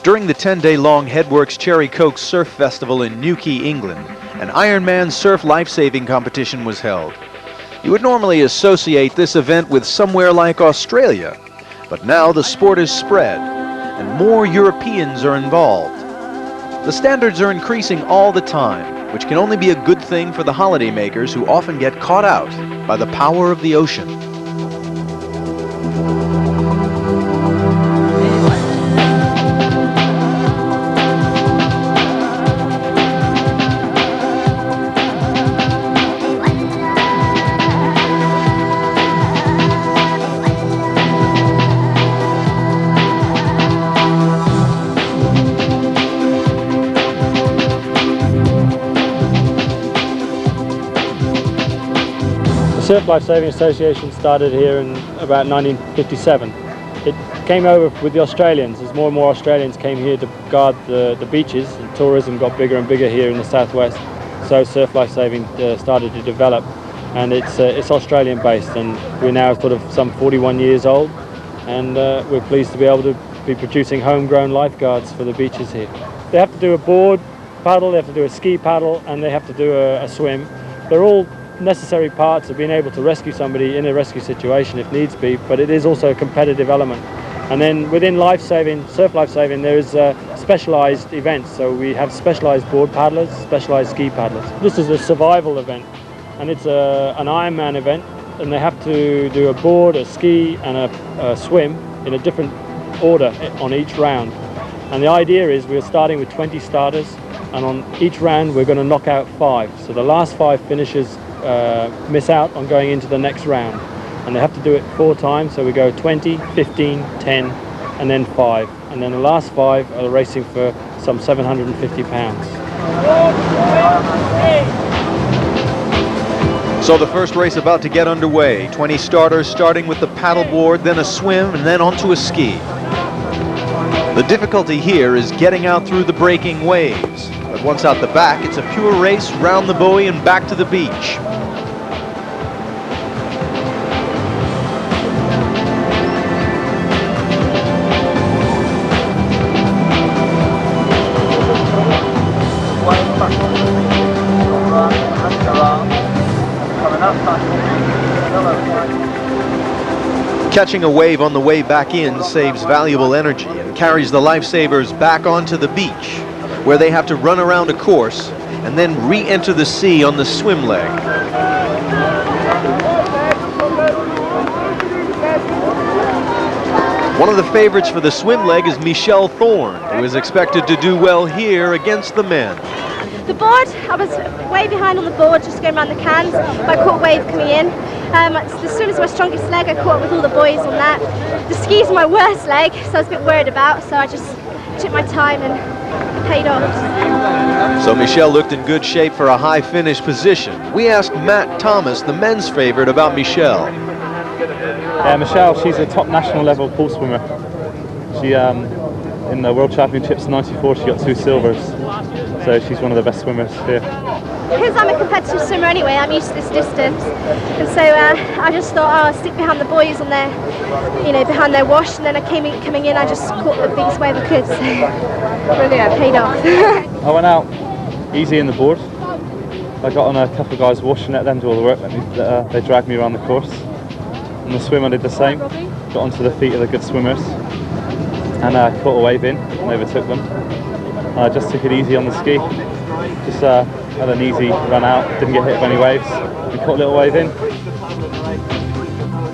During the 10-day-long Headworx Cherry Coke Surf Festival in Newquay, England, an Ironman surf lifesaving competition was held. You would normally associate this event with somewhere like Australia, but now the sport is spread, and more Europeans are involved. The standards are increasing all the time, which can only be a good thing for the holidaymakers who often get caught out by the power of the ocean. The Surf Lifesaving Association started here in about 1957. It came over with the Australians as more and more Australians came here to guard the beaches, and tourism got bigger and bigger here in the southwest. So Surf Lifesaving started to develop, and it's Australian based, and we're now sort of some 41 years old, and we're pleased to be able to be producing homegrown lifeguards for the beaches here. They have to do a board paddle, they have to do a ski paddle, and they have to do a swim. They're all necessary parts of being able to rescue somebody in a rescue situation if needs be, but it is also a competitive element. And then within lifesaving, surf lifesaving, there is specialized events. So we have specialized board paddlers, specialized ski paddlers. This is a survival event, and it's an Ironman event, and they have to do a board, a ski, and a swim in a different order on each round. And the idea is we're starting with 20 starters, and on each round we're going to knock out 5. So the last 5 finishers miss out on going into the next round, and they have to do it 4 times. So we go 20, 15, 10, and then 5, and then the last 5 are racing for some 750 pounds. So the first race about to get underway. 20 starters starting with the paddleboard, then a swim, and then onto a ski. The difficulty here is getting out through the breaking waves. But once out the back, it's a pure race round the buoy and back to the beach. Catching a wave on the way back in saves valuable energy and carries the lifesavers back onto the beach, where they have to run around a course and then re-enter the sea on the swim leg. One of the favorites for the swim leg is Michelle Thorne, who is expected to do well here against the men. The board, I was way behind on the board, just going around the cans, but I caught a wave coming in. The swim is my strongest leg, I caught up with all the boys on that. The skis are my worst leg, so I was a bit worried about, so I just took my time and paid off. So Michelle looked in good shape for a high finish position. We asked Matt Thomas, the men's favorite, about Michelle. Yeah, Michelle, she's a top national level pool swimmer. She, in the World Championships '94, she got 2 silvers. So she's one of the best swimmers here. Because I'm a competitive swimmer anyway, I'm used to this distance, and so I just thought, oh, I'll stick behind the boys on their, behind their wash, and then coming in, I just caught the biggest wave I could. So really, I paid off. I went out easy in the board. I got on a couple of guys' wash and let them do all the work. They dragged me around the course. And the swim, I did the same. Got onto the feet of the good swimmers, and caught a wave in and overtook them. I just took it easy on the ski. Just had an easy run out, didn't get hit with any waves. We caught a little wave in.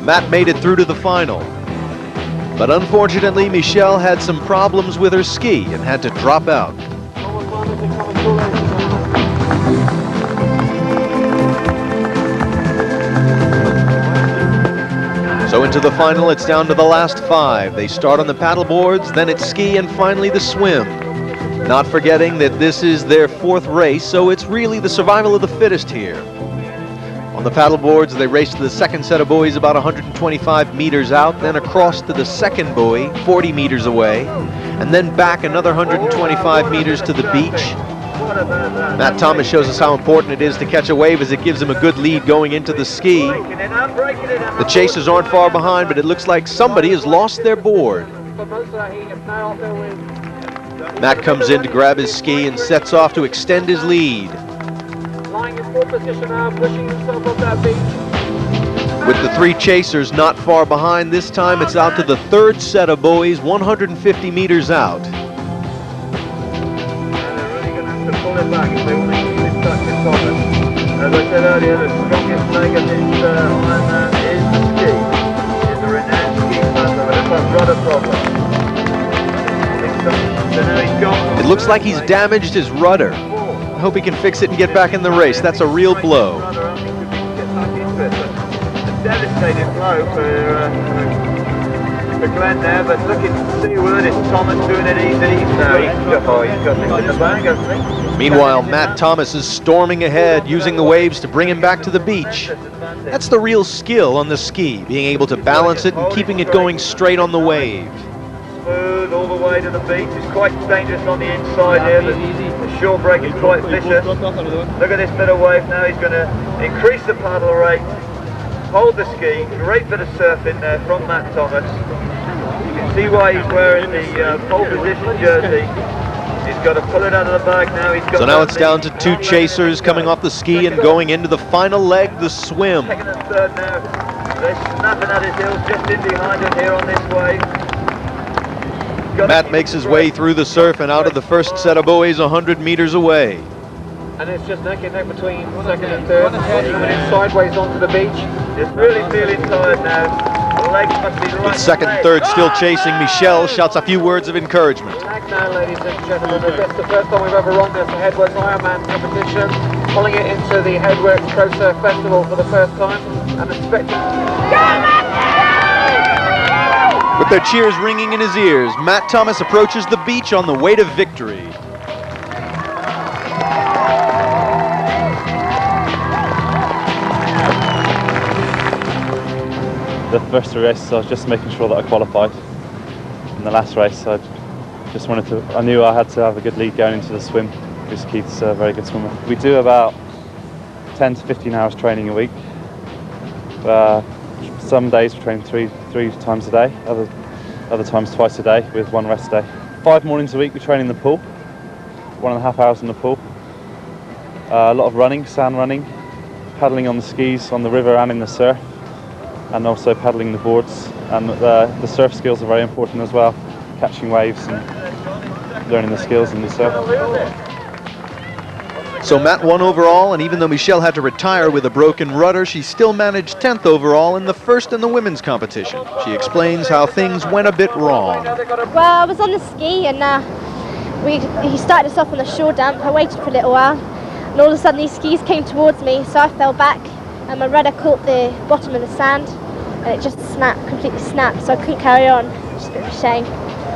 Matt made it through to the final. But unfortunately, Michelle had some problems with her ski and had to drop out. So into the final, it's down to the last 5. They start on the paddle boards, then it's ski, and finally the swim. Not forgetting that this is their 4th race, so it's really the survival of the fittest here. On the paddle boards, they race to the second set of buoys about 125 meters out, then across to the second buoy, 40 meters away, and then back another 125 meters to the beach. Matt Thomas shows us how important it is to catch a wave, as it gives him a good lead going into the ski. The chasers aren't far behind, but it looks like somebody has lost their board. Matt comes in to grab his ski and sets off to extend his lead. Lying in full position now, pushing himself up that beach. With the three chasers not far behind, this time it's out to the third set of buoys, 150 meters out. And they're really going to have to pull it back if they want to keep in touch with Thomas. As I said earlier, the strongest leg of this Ironman is the ski. It's a renowned ski paddler with a rudder problem. It looks like he's damaged his rudder. I hope he can fix it and get back in the race. That's a real blow. Devastating blow for Glenn there, but looking to see word is Thomas doing it easy. No, he's got things in the bag, hasn't he? Meanwhile, Matt Thomas is storming ahead, using the waves to bring him back to the beach. That's the real skill on the ski, being able to balance it and keeping it going straight on the wave. Smooth all the way to the beach. It's quite dangerous on the inside here. The shore break is quite vicious. Look at this bit of wave now. He's going to increase the paddle rate. Hold the ski, great bit of surf in there from Matt Thomas. You can see why he's wearing the pole position jersey. He's got to pull it out of the bag now. So now it's down to two chasers coming off the ski and going into the final leg, the swim. Second and third now. They're snapping at his heels just in behind him here on this wave. Matt makes his way through the surf and out of the first set of buoys 100 meters away. And it's just neck and neck between second and third. Coming in sideways onto the beach. Just really feeling tired now. The legs must be right. With second and third still chasing, Michelle shouts a few words of encouragement. Back now, ladies and gentlemen. That's the first time we've ever run this Headworx Ironman competition. Pulling it into the Headworx Pro Surf Festival for the first time. And expecting... With their cheers ringing in his ears, Matt Thomas approaches the beach on the way to victory. The first three races I was just making sure that I qualified. In the last race I just wanted to, I knew I had to have a good lead going into the swim because Keith's a very good swimmer. We do about 10 to 15 hours training a week. Some days we train three times a day, other times twice a day with one rest day. 5 mornings a week we train in the pool, 1.5 hours in the pool. A lot of running, sand running, paddling on the skis, on the river and in the surf, and also paddling the boards. And the surf skills are very important as well, catching waves and learning the skills in the surf. So Matt won overall, and even though Michelle had to retire with a broken rudder, she still managed 10th overall in the first in the women's competition. She explains how things went a bit wrong. Well, I was on the ski and he started us off on the shore dump. I waited for a little while and all of a sudden these skis came towards me, so I fell back and my rudder caught the bottom of the sand and it just completely snapped, so I couldn't carry on. Just a bit of a shame.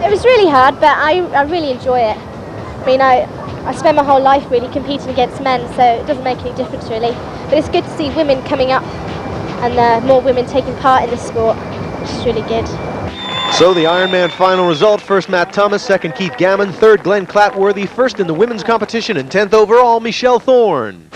It was really hard, but I really enjoy it. I mean, I spend my whole life really competing against men, so it doesn't make any difference really. But it's good to see women coming up and more women taking part in the sport, which is really good. So the Ironman final result: first Matt Thomas, second Keith Gammon, third Glenn Clatworthy, first in the women's competition, and 10th overall Michelle Thorne.